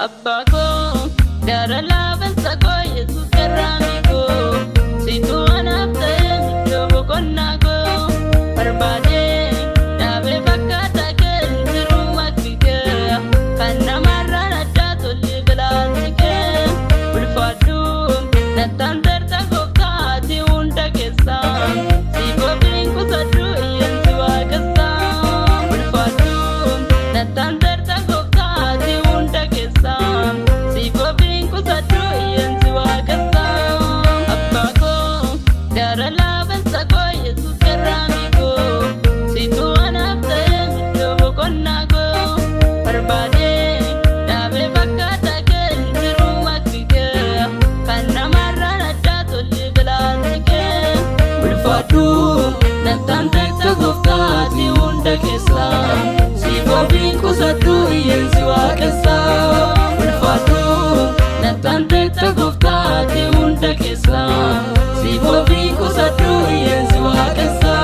Abbako darala bansago Yesus karamigo situ anapte jobo konnago barbade dabe bakata kel jiru makike kanna marana dato libelatike ulfadu natan terta gokati unda kesa sibo binku sadu yensu akasa ulfadu natan terta gokati unda kesa sibo binku sadu yensu akasa abbako darala bansago Yesus karamigo situ anapte jobo konnago barbade dabe bakata kel jiru makike kanna marana dato libelatike ulfadu natan terta gokati unda kesa sibo binku sadu yensu akasa ulfadu natan terta gokati unda kesa sibo binku sadu yensu akasa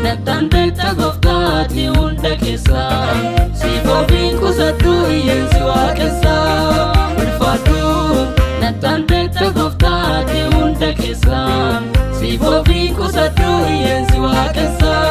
natan terta gokati unda kesa sibo binku sadu yensu akasa ulfadu natan terta gokati unda kesa sibo binku sadu yensu akasa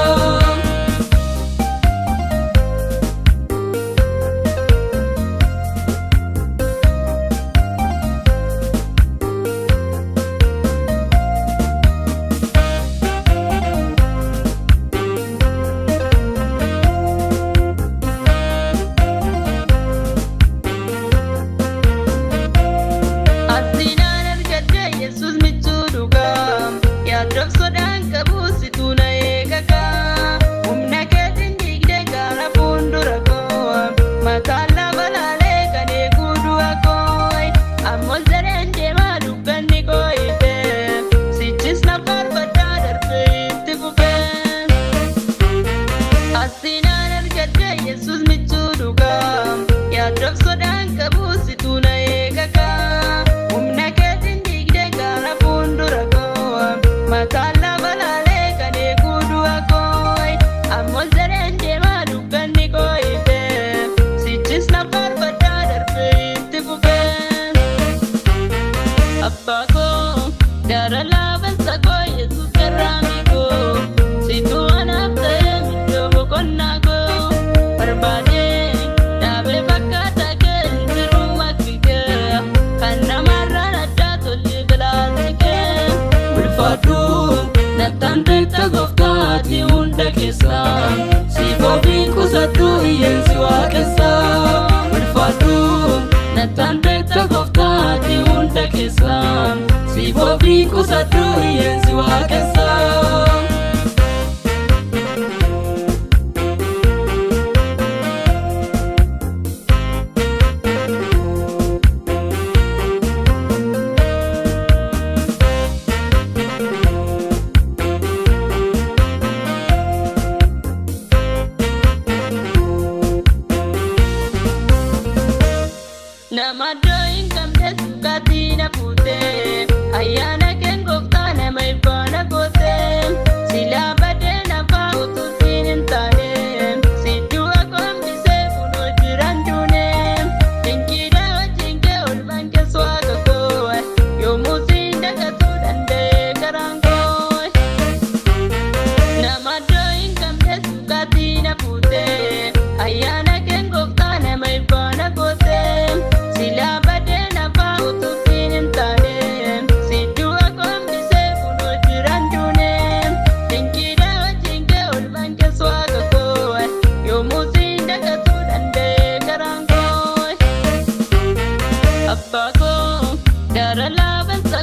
Abbako darala bansago Yesus karamigo situ anapte jobo konnago barbade dabe bakata kel jiru makike kanna marana dato libelatike ulfadu natan terta gokati unda kesa sibo binku sadu yensu akasa ulfadu natan terta gokati unda kesa sibo binku sadu yensu akasa Nama doing kamde sukatina pute ayana kengo tane mai bana kote sila badena fa utusin tane sidua kombise kuno jirandune tinkida wajinge ulbanke swaga ko yo musinda katudande karango namado inkamde sukatina pute ayana kengo tane mai bana kote sila badena fa utusin tane sidua kombise kuno jirandune tinkida wajinge ulbanke swaga ko yo musinda katudande karango Apako darala bansa